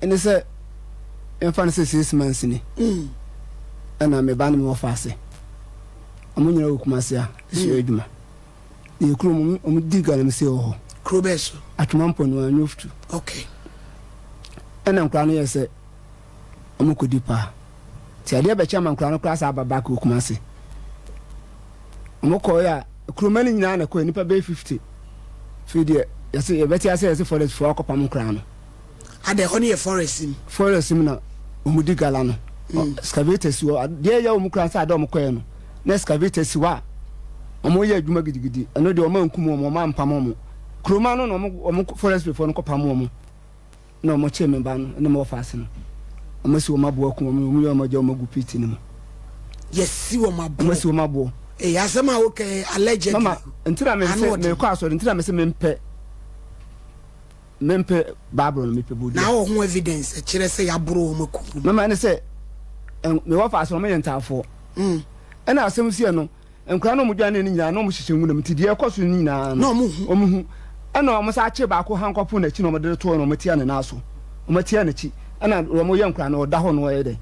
ene se enfan se 6 months ni ana me ba no ofase amunyira okumase a isi adwuma e kuro mu di Galamsey ho kuro beso atwampo no anyoftu okay ana nkra no yese amukodi pa ti ade be chama nkra no class ababa ka okumase amukọ ya kuro mani nyina na ko nipa be 50 fidie yase ye beti yase forest for akopam nkra no ade ho ne ye forest na omudi gala no excavators wo de ya omukra sa ade omukọ no na excavators wa omo ye adwuma gidigidi eno de omo nkum omo ma mpam omo kroma no no omo forest before no kopam omo na omo cheme ba no na mo faase no omo si omo abo akum omo yo omo je omo gu pit ni mo yes si omo si omo abo asema okay alleged mama ntira me se me kwa so ntira me se mempe babro no me pe bodi na ho evidence kire se ya bro omo ku mama ne se me wa faase omo yentafo ena asem sie no nkra no mudwane ni nyina no mo hyehye ngu na mtidi e koso ni nyina no omuhu ena omo sa ache ba ko hankwapo na chi no mo de to no matia ne naso omo tia na chi ena omo ye nkra no oda ho no ye de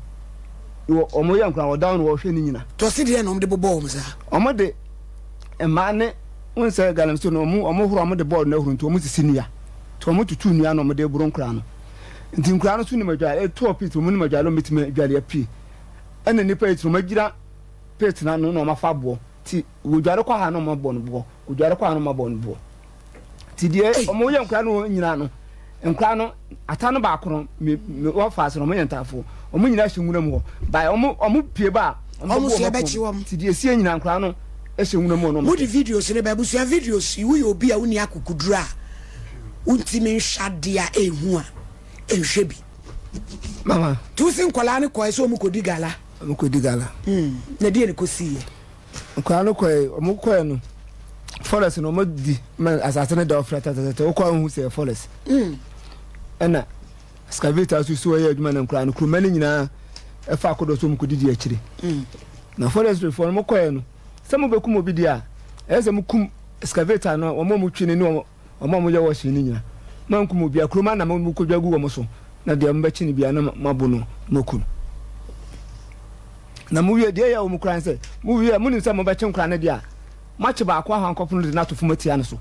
omo ye nkra oda ho no wo hwe ni nyina to si de no mo de bobo omo sa omo de ema ne unse Galamsey no omo horo omo de board na huru nto omo sisi nia to omo tutu nia no omo de buru nkra no nti nkra no su ni madwale to pit omo ni madwale metima dwale api ena nipa etru magira pit na no mafa bo ti wodware kwa ha no mabɔ no bo wodware kwa ha no mabɔ no bo ti die omo ye nkra no nyina no nkra no ata no ba akoro me wo faase no mo yentafo omo nyina hyenwuna mu ho ba omo pie ba omo se be chi wom ti die sie nyina nkra no hyenwuna mu no mo di videos ne ba bu so videos wu ye obi a uni akukudura untimi nhade a ehu a ehwe bi mama tu sin kwala ne ko eso omo kodi gala na die ne ko siye nkwa no koy omukoy no forest no modi asase ne da ofrata tata o kwa hu se forest ena excavator so ya adwuma na nkwa no kruma ne nyina e fa akodo so mukodi akire na forest reform mo koy no se mo bekum obi dia e se mukum excavator no o mo mutwini ne o mo ye wo hye ne nyina man kum obi akruma na mo mukodwagu wo mo so na de mo bachi ne bia na mabo no mokun na mu wie de ya o mu kran se mu wie mu ni se mo be chen kran ne dia match ba akwa hankofo no de na to fumatia ne so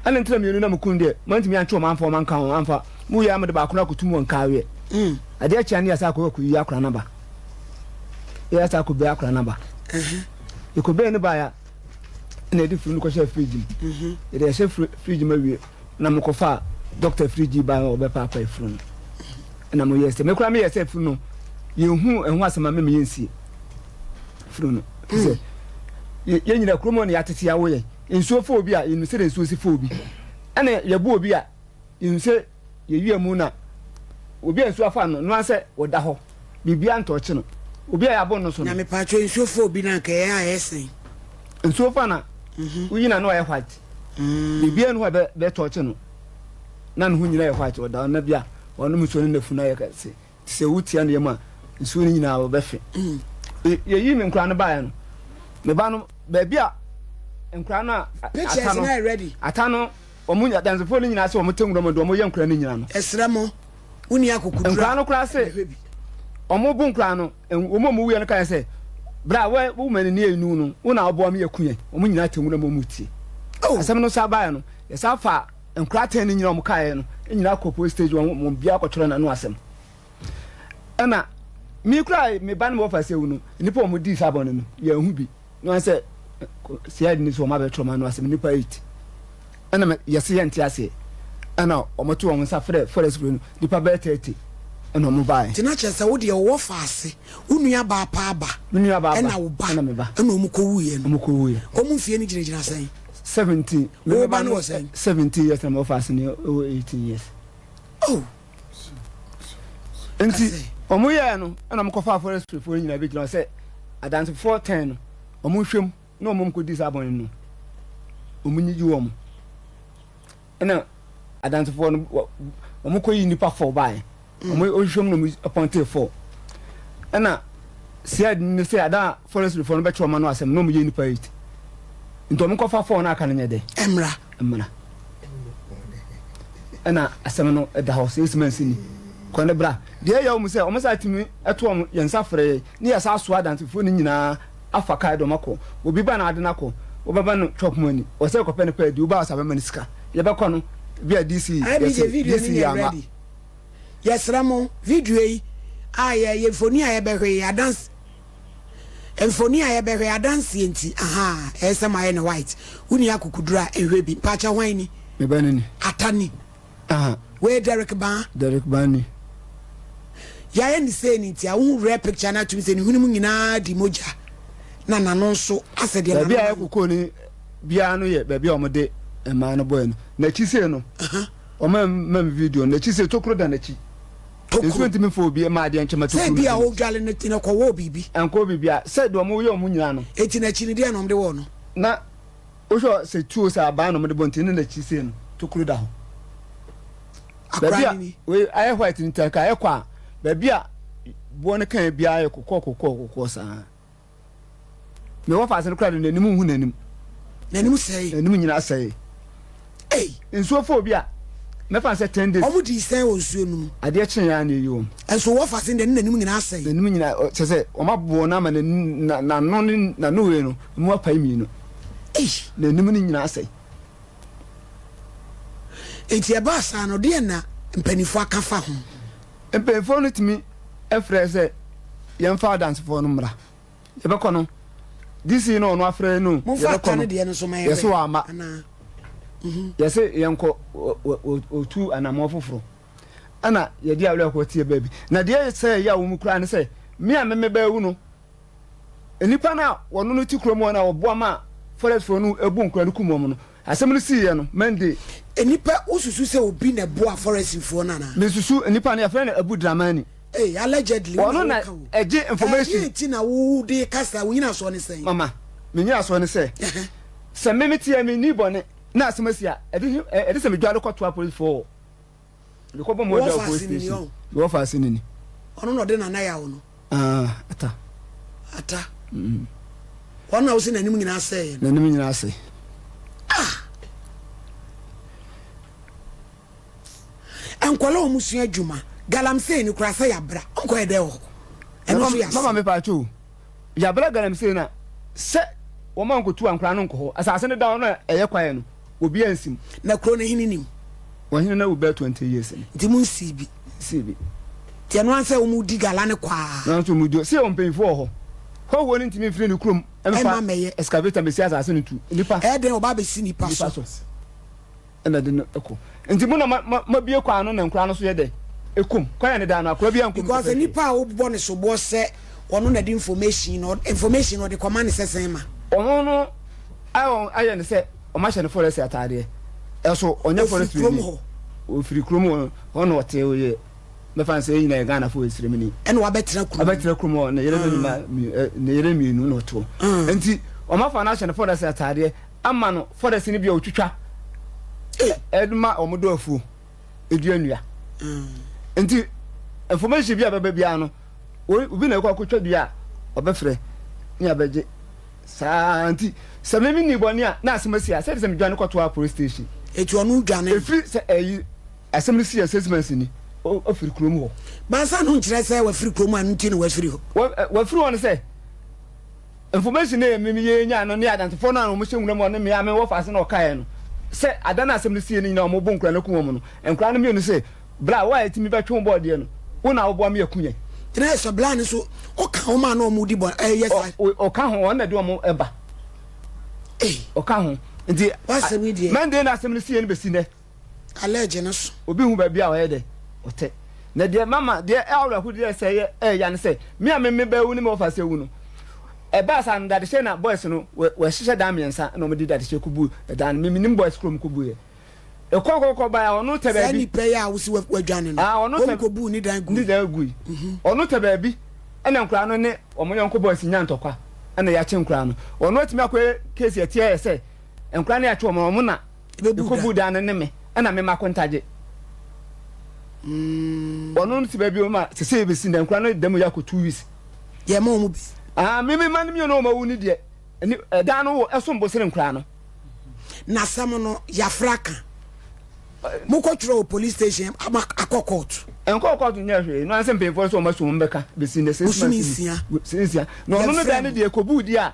ana ntira mienu na mukun de mantimi ancho manfa man kan anfa mu wie amde ba akwa kutumu nka wie ade a chia ne asa akwa ku yi akra na ba ya asa ku be akra na ba e ko be ne ba ya na edi furu no ko sha fridge e de sha fridge ma wie na mkofa doctor fridge ba o be papa e furu na mo yese me kura me yese furu no yehu ehu asema me yensi furu no se ye nyina kromo ne yatete ya wo ye nsuo fo obi a inu se nsuo si fo obi ene ye bu obi a inu se ye wie mu na obi nsuo afa no no ase woda ho bibia ntoche no obi a yabo no so na me pacho nsuo fo obi na ka ya esen nsuo fa na uyina no ye white bibia no be toche no na no nyina ye white woda na bia wono muso ne nafu na ye ka se wutia ne ma nsuo ni nyina wo befe ye yi me nkra no ba ya no me ba no ba bia nkra no pictures na ready atano omunya danzefo ni nyina se omutenwuro mo do mo ye nkra ni nyina no esramo uni akukudura nkra no kra se omo bu nkra no omo mu wie no kan se bra wo mani ni enu no una obo me yakuye omo nyina tenwuro mo mutie asem no sa ba ya no ye sa fa nkra ten ni nyina omo kae no nyina kopo stage mo bia akotoro na no asem ana mi kra me ban mo fa se wu no nipa omo di sabon no ya hu bi no say siad ni so ma be troma no asem nipa 8 ana yesi yenti ase ana omo to omo sa forest no nipa be 30 ana omo bai tina chese wo de wo fa ase unua ba pa aba ana wo ba ana me ba ana omo ko wuye no omo fie ni ginagina sen 70 me ba no sen 70 years na mo fa ase ni 18 years enti omo ye no ana mo ko fa forest for nyina be gina say adance 410 omo hwem na omo ko di sabon no omo nyiji wo mo ana adance for no omo ko yi nipa 4 bai omo hwem no appointed 4 ana siad ni say ada forest for no be choma no asem no mo ye nipa 8 nto omo ko fa 4 na aka no nyede emra ana asem no da house is man sini kone bra de ya mu se o masa timi eto yensa frɛ ni ya sa so adantifo ni nyina afa kai do mako obi ba na ade nako obaba no chop money o se ko pene pa di uba sa be manisika ye be kono via DC ready yes ramo video yi ye phone aye be hwe ya dance emfoni aye be hwe ya dance enti aha esema aye ne white uni akukudura ehwe bi pacha wan ni me ba ni atani aha we Derek Bani ya ye ni say ni ti a wo rare picture na tumi say ni hunimu nyina di moja na nano so asede na bia akukọ ni bia no ye bia omode ema no boy no na chi say no o mam video na chi say tokro da na chi tokro ntimi fo bia ma de nchema tokro say bia wo dwale ne tin ko wo bibi anko bibia say do mo ye o mu nyina no eti na chi ni de no mde wo no na o so say tuo say aba no mde bontin na chi say no tokro da ho bia we aye white ni taka aye kwa bia bo ne kan bia aye kokọ sa me wa fa se kra de nanim hu nanim sei nanim nyina sei nsuo fo bia me fa se 10 days omu di sei o nsuo num ade chen ya na yiwo enso wa fa se de nanim nyina sei nanim nyina se o ma bo na ma na no we no mu apa mi no nanim nyina sei enti e ba sa no de na mpanifo aka fa ho mpanifo no timi efre se yem fa dance fo no mra e be kono this you know no afre no ye be kono de no so ma ye so ama yese yenko otu anamo foforo ana ye dia wle ko tie baby na de se ya wo mu kura ne se me a me ba wu no enipa na wono no ti kromo na obo ma forest for no ebu nkura no kumom no asem no si ye no mende enipa osusu se obi na bo a forest for na me susu enipa na ya fre na abu dramani allegedly wono na eje information ti na wo de kasa wo nyina so ne sen mama me nyina so ne se se me tie me ni bone na asemasia ede se me dwale kwato police for le ko bo mo da police station wo fa sinini ono no de na ya wo no ata ono wo se nanim nyina se nanim nyina se ankwala o musua adwuma Galamsey ni kura se yabra onko ede ho eno so yas mama me pa chu yabra Galamsey na se wo man ko tu ankura no nko ho asase ne da no eye kwae no obi ansim na kro ne hininim wo hini na wo be 20 years ni ndi mun sibi ti eno anse wo mu di gala ne kwa na so mu dio se o mpenfo ho wo ni ntimi firi ni krom emfa excavator be si asase ne tu nipa den oba be si nipa so ena de no eko nti mu na ma bie kwa no na nkura no so ye de ekum kwa ne da na akura bia nkum because nipa wo bo ne so bo se ono na di information no the command sesen ma ono no ayo ne se o ma hye ne forest atade eso onye forest o firi krom ono wote o ye me fan se nyina Ghana fo esiremi ni ene wa betra krom na yere mi nu no to enti o ma fa na hye ne forest atade ama no forest ni bia otwitwa edma omodo afu eduanua enti information bia baba bia no obi na ekwa kwotwa bia obefre ni abeje sa anti se memi ni boni a na asemasia se me dwane kwato police station eti onu dwane efri se asemsi assessment ni o firi krom ho ba sa no nkire se wa firi krom anu ti no wa firi ho wa firi won se information na memi ye nya no ne identify no mo hyenwura mo ne me ame wo fa se no kae no se adana asemsi ni na mo bo nkura na kumom no nkura na me no se bra wa etimi betwe board ye no wona wo bo am yakunye tena so bla ni so o ka o ma na o mu di bo yes o ka ho on na de o mo eba o ka ho nti wasemi die man de na asemsi ye no besi ne allege no so obi hu ba bia o ye de ote na de mama de awra hu de se ye ya ne se me ameme ba wu ni mo fa se wu no e ba sa ndade she na boys no we hyehyɛ da miensa na o me di dade she kubu dan me nim boys krom kubu ye e kokoko ba ya onu te ba bi ni pe ya wo si wadwane no onu te kubu ni dan gu onu te ba bi ena nkura no ne omo yonko boys nya ntokwa ena ya che nkura no onu atimi akwe case etie ye se nkura na ya che omo na kubu dan ne me ena me makontaje onu ti ba bi o ma se be sin dan nkura no dem ya ko 2 weeks ye ma omo bi mimi man mi no ma wuni de da no eso mbosire nkura no na sam no ya fraka mu ko tro police station akọ court enko ko to nyehwe no anse mpemfo so ma so mbeka besi ne 6 months sinsia no no da ne de ekobu di a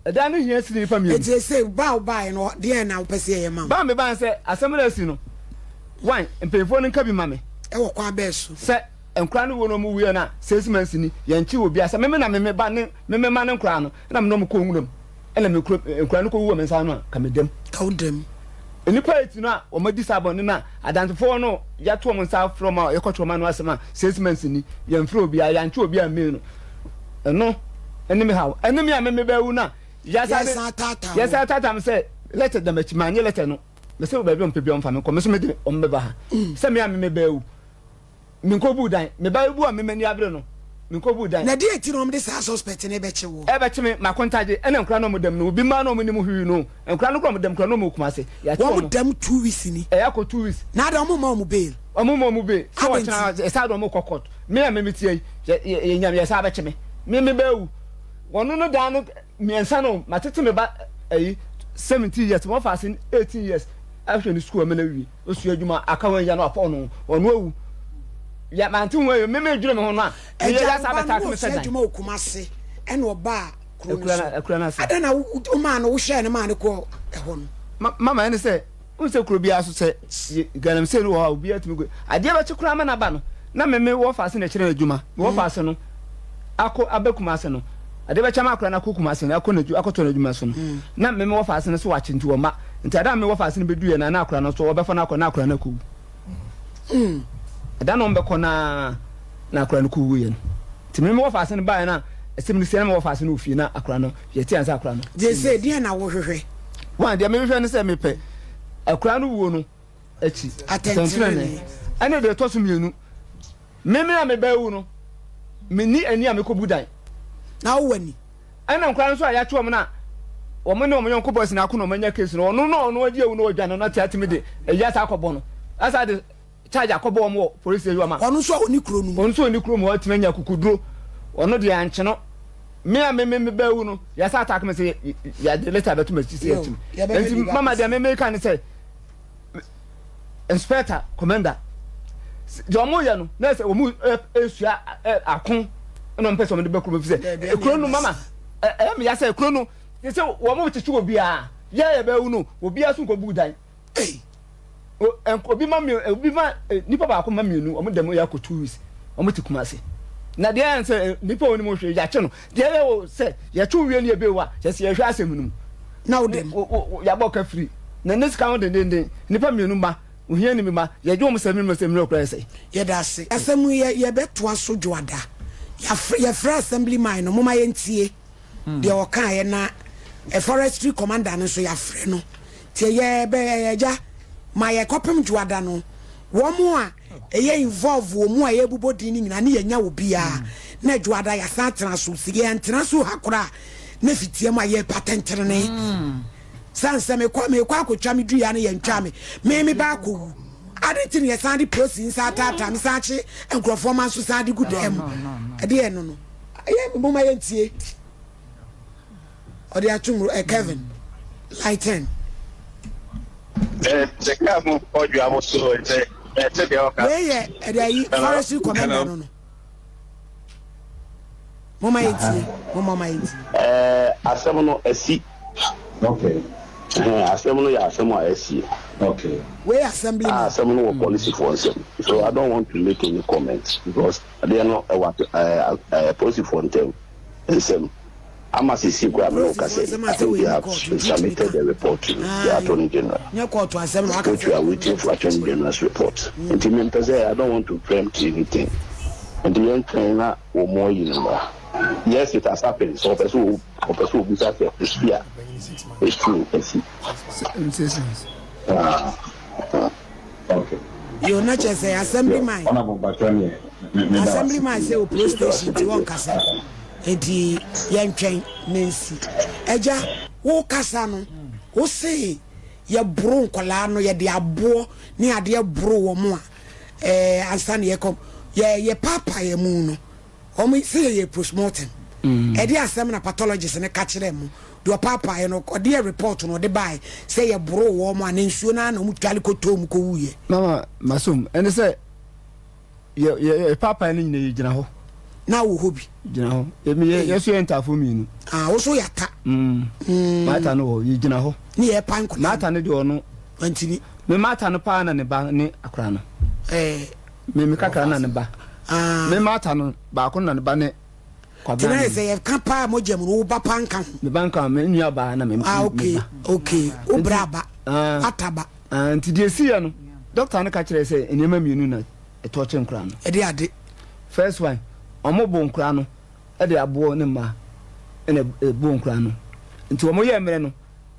da no hia sini pa mi e say ba no de na upese ye ma ba me ban se asem na si no wan mpemfo no nka bi ma me e wo kwa be so se enkra no wo no mu wie na 6 months ni ye nchi obi asa me na me ba ne me ma ne nkra no na me no mo ko nwuram ela me enkra no ko wo me nsa no ka me dem enipa etino a o madi sabon na adantifo no ya to mo nsa from a ekotro ma no asema 6 months ni ye mfro obi a ya nchi obi a me no eno enimi hawo enimi a me ba wu na ya sa tata me say let them match man ye let no me say ba bi on pe bi on fa me ko me so me de on me ba ha say me a me ba wu me ko bu dan me ba bu a me mani abre no me ko bu dan na de eti no me de sa suspect ne be che wo e be che me ma kontaje ene nkra no mo dem no obi ma no mo ni mo hwi no nkra no ko mo dem nkra no mo kuma se ya che mo dem 2 weeks ni e ya ko 2 weeks na da mo ma mo bail mo bail so wa chana e sa do mo kokot me a me metie ye nyam ye sa be che me ba wu wono no da no miensa no matete me ba 17 years mo fa sin 18 years after ni school me na wi osu adwuma akawan ya no apo no wono awu ya mantin we me dwure me ho no a ye ya sa beta ko me se dan adwuma okumase ene oba akura na se adana o ma no wo hye ne ma ne ko e ho no mama ene se unse kuro bia so se Galamsey no obi atumi go ade ba che kura ma na ba no na me wo fa se na kire adwuma wo fa se no ako abekumase no ade ba chama akura na kokumase no ako na akoto na adwuma so no na me wo fa se no so wa chinti wo ma nti ada me wo fa se no bedu ye na akura no so wo be fa na akura na ko ada no mbeko na akura no ko wu ye no ti me wo fa se no ba na esim se na wo fa se no ofie na akura no ye ti ansa akura no je say dia na wo hwehwe wan dia me hwehwe no se me pe akura no wo no achi attention ane de to so mienu me a me ba wu no me ni ani a me ko budan na wo wani ana nkran so a ya tuom na wo mo ne wo mo yonko boss na akono manya case no no adi ewu no odwane no tiatime de eya sa akobo no asa de charge akobo mo police ewu ama onu so oni kro nu onu so oni kro mo atimanya kukuduro onu de anche no me a me ba wu no ya sa attack me say ya de later betu me see atim enti mama de me kan say inspector commander jomo ya no na say wo mu esua akon no mpese mo de bakuru me say ekro no mama me ya say ekro no you say wo mo chichu obi a ya ba wu no obi asu ko budan obi ma nipa ba ko ma mienu o mo dem ya ko 2 weeks o mo tikumase na de an say nipa oni mo hwe ya che no de ya say ya chu wie ne ebe wa ya say ya hwe asem nu na o dem ya boka free na next count de nipa mienu ma ohia ni mi ma ya dwo mo sem no kra say ye da se asem ye beto aso dwoada ya fra assembly man no mo ma ye ntie de o kan ye na a forestry commander no so ya frɛ no tie ye be ya ma ye kopem dwoada no wo mo a eye involve wo mo a ye bubodi ni nyina ne ye nya obi a na dwoada ya sa tena so sige antena so hakora na fitie ma ye patentere ne sanse me kwa akotwa me dua ne ye ntwa me ba ko adetini ye sandi prosin sa tata me sachi enkrofo man so sandi good em ade ye no ye mo ma ye ntie ode atum Kevin lighten the camo oju amoso te de oka we ye ade yi forestry commander no mo ma ye ntie asem no asi okay asem no ya asem a asi okay we assembly asem no policy for them so I don't want to make any comments because they are not what policy for them and I'm a CC Graham they have submitted the report to the Attorney General. Which we are waiting for Attorney General's report. And the I don't want to preempt anything. And the young trainer or more, yes, it has happened. So, person will be that it's true. Okay. You're not just a assembly man. Assembly man say police station to one kasa. Enti yentwen nensi eja wo kasa no wo se ye bro nkola no ye de abo ne ade bro wo mo a ansa ne ye kom ye papa ye mu no o mo se ye postmortem e de asem na pathologist ne ka kire mu do papa ye no de report no de bai say ye bro wo mo a nensuo na na mu twale ko tom ko wuye mama masum ene se ye papa ni nyina gyina ho na wo hobi gyina ho ye so entafo minu wo so yata mata no ye gyina ho ni ye pan ko mata ne de ono antini me mata no pa na ne ba ne akra no me kakra na ne ba me mata no ba ko na ne ba ne kwabra tina se ye kan pa mo jam no ba pan kan me banka me nua ba na me okay o braba ataba anti de sia no doctor no ka kire se enema mienu na etoche nkra no e de ade first one omo bo nkra no e de abo ne ma ene bo nkra no nti omo ye mere no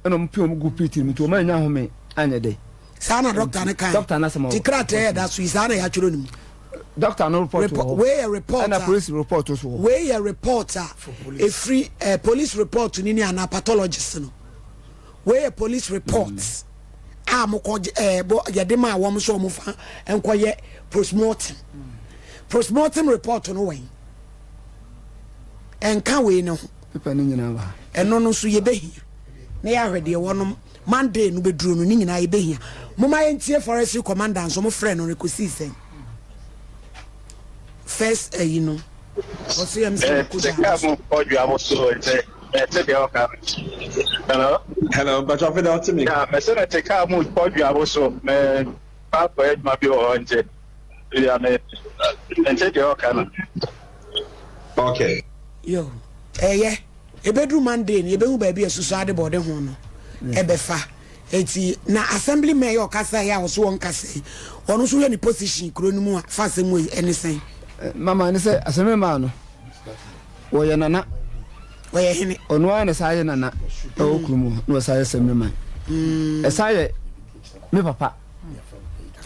eno mpi omo gu piti mi to omo anya home anya de sana doctor ne kan doctor na sama tikrate e da so sana ya chiro nim doctor no report we a report na police report so we a reporter a free police report ni ana pathologist no we a police reports mo ko yede ma wo so mo fa enkoye postmortem report no wen enka we no pepa ni nyina ba eno no so ye behia na ya hwede wonom Monday no beduro no ni nyina ye behia mo ma yentie forestry commander so mo frɛ no rekosi sen first you know what's your hello, but I feel out to me. Yeah, I said I take a mood for you. I was so, man, Papa, my bill on it. And take your cannon. Okay. Yo, yeah, a bedroom Monday, you be baby a society board and one. Ebefa. Eti na assembly mayor kasa ya so won kasa. Ono so any position kronumu fast mu anything. Mama ni say aseme ma no wo ye nana wo ye hene onu an na saye nana o kurumu no saye aseme ma saye me papa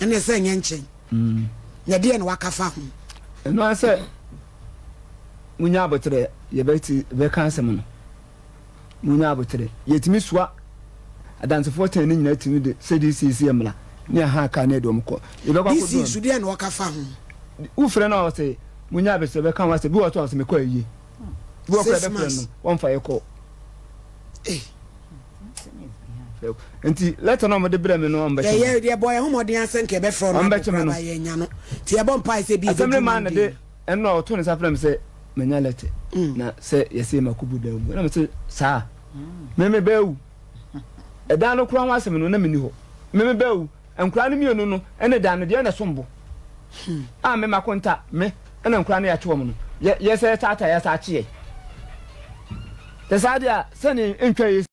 ene say nyenchen na de na wakafa ho no an say munya abotre ye beti be kan asem no munya abotre yetimi soa adansefo tan ni nyina timi de cdcc emla ne ha ka na de omko ye be kwa ko this is de na wakafa ho ufre na o say munya be se be kan wa se bi wo to o se me kwa yi bi wo kwa be fre no won fa ye ko enti letter no mo de bre me no ambe ye ye boy ho modin asen ke be fro no ba ye nya no ti e bon pa se bi assembly man de eno o to ne sa fre me se menya letter na se ye se makubu da mu na me se sa me be wu e dan no kura ho asem no na me ni ho me be wu enkura no mienu no ene dan no de na sombo me makonta me ena nkura na ya chewo mu no ye se tata ya sa chie te sa dia se ni ntwa